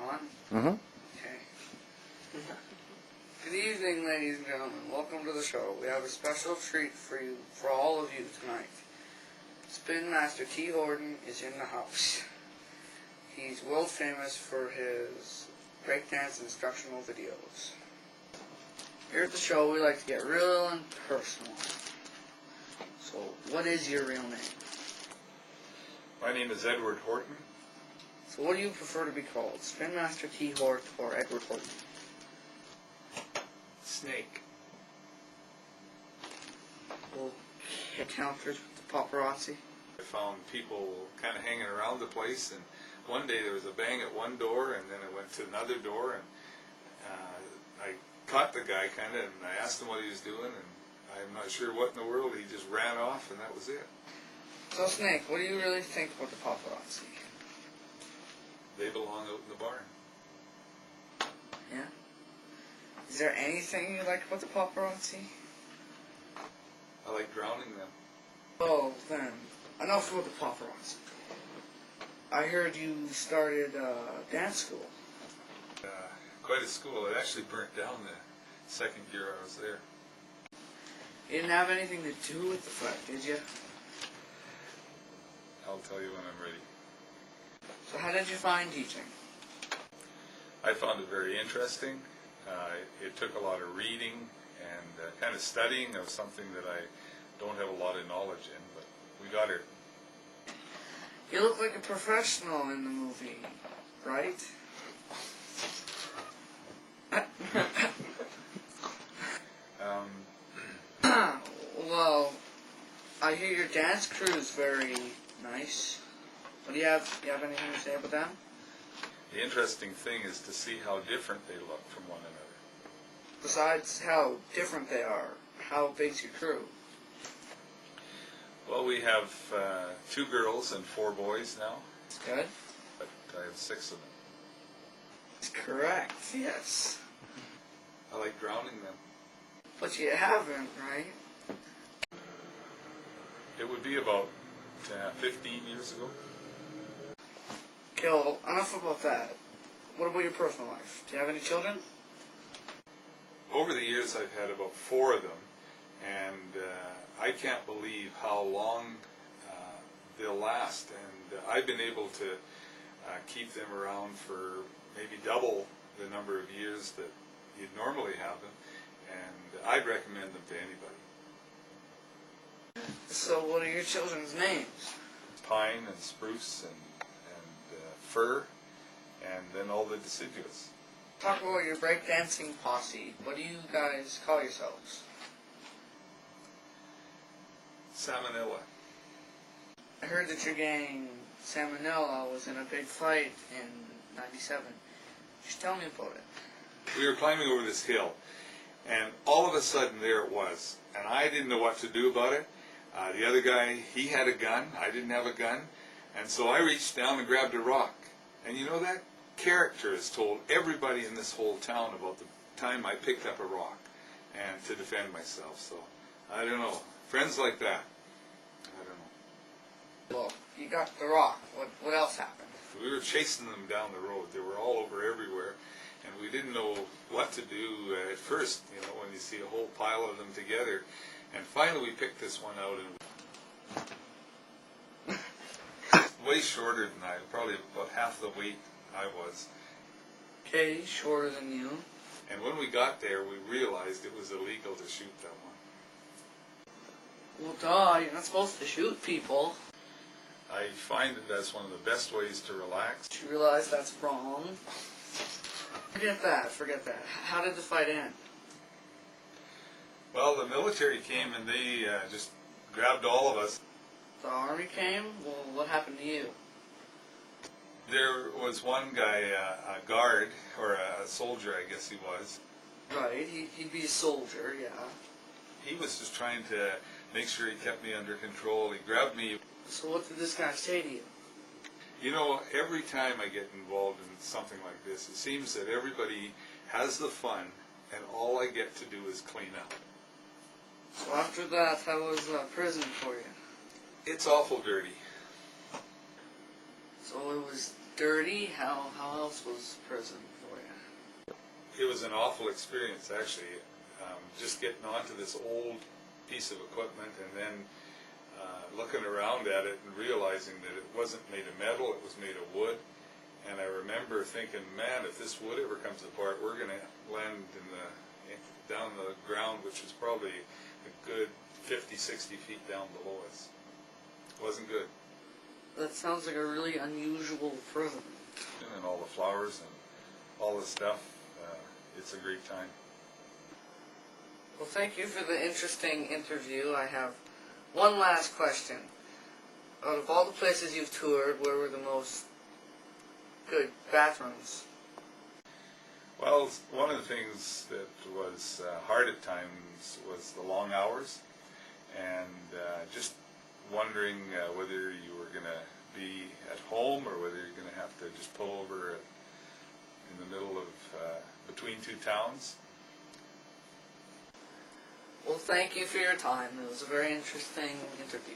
on? Mm-hmm. Okay. Good evening, ladies and gentlemen. Welcome to the show. We have a special treat for you, for all of you tonight. SpinMaster T-Hort is in the house. He's world famous for his breakdance instructional videos. Here at the show, we like to get real and personal. So, what is your real name? My name is Edward Horton. So what do you prefer to be called? SpinMaster T-Hort or Edward Horton? Snake. Little encounters with the paparazzi. I found people kind of hanging around the place, and one day there was a bang at one door, and then I went to another door, and I caught the guy kind of, and I asked him what he was doing, and I'm not sure what in the world. He just ran off, and that was it. So Snake, what do you really think about the paparazzi? They belong out in the barn. Yeah? Is there anything you like about the paparazzi? I like drowning them. Oh, then, enough with the paparazzi. I heard you started dance school. Quite a school. It actually burnt down the second year I was there. You didn't have anything to do with the fight, did you? I'll tell you when I'm ready. So how did you find teaching? I found it very interesting. It took a lot of reading and kind of studying of something that I don't have a lot of knowledge in, but we got it. You look like a professional in the movie, right? Well, I hear your dance crew is very nice. What do you have? Do you have anything to say about them? The interesting thing is to see how different they look from one another. Besides how different they are, how big's your crew? Well, we have 2 girls and 4 boys now, That's good. but I have 6 of them. That's correct, yes. I like drowning them. But you haven't, right? It would be about 15 years ago. Okay, well, enough about that. What about your personal life? Do you have any children? Over the years, I've had about 4 of them, and I can't believe how long they'll last. And I've been able to keep them around for maybe double the number of years that you'd normally have them, and I'd recommend them to anybody. So what are your children's names? Pine and spruce and fir, and then all the deciduous. Talk about your breakdancing posse. What do you guys call yourselves? Salmonella. I heard that your gang, Salmonella, was in a big fight in '97. Just tell me about it. We were climbing over this hill, and all of a sudden there it was, and I didn't know what to do about it. The other guy, he had a gun, I didn't have a gun, and so I reached down and grabbed a rock. And you know, that character has told everybody in this whole town about the time I picked up a rock and to defend myself. So, I don't know. Friends like that, I don't know. Well, you got the rock. What else happened? We were chasing them down the road. They were all over everywhere, and we didn't know what to do at first, you know, when you see a whole pile of them together. And finally we picked this one out, and way shorter than I, probably about half the weight I was. Okay, shorter than you. And when we got there, we realized it was illegal to shoot that one. Well, duh, you're not supposed to shoot people. I find that that's one of the best ways to relax. You realize that's wrong. Forget that. How did the fight end? Well, the military came and they just grabbed all of us. The army came? Well, what happened to you? There was one guy, a guard, or a soldier I guess he was. Right, he'd be a soldier, yeah. He was just trying to make sure he kept me under control. He grabbed me. So what did this guy say to you? You know, every time I get involved in something like this, it seems that everybody has the fun, and all I get to do is clean up. So after that, how was prison for you? It's awful dirty. So it was dirty? How else was prison for you? It was an awful experience, actually. Just getting onto this old piece of equipment and then looking around at it and realizing that it wasn't made of metal, it was made of wood. And I remember thinking, man, if this wood ever comes apart, we're going to land down the ground, which is probably a good 50, 60 feet down below us. It wasn't good. That sounds like a really unusual prison. And all the flowers and all the stuff, it's a great time. Well, thank you for the interesting interview. I have one last question. Out of all the places you've toured, where were the most good bathrooms? Well, one of the things that was hard at times was the long hours, and just wondering whether you were going to be at home or whether you're going to have to just pull over in the middle of between two towns. Well, thank you for your time. It was a very interesting interview.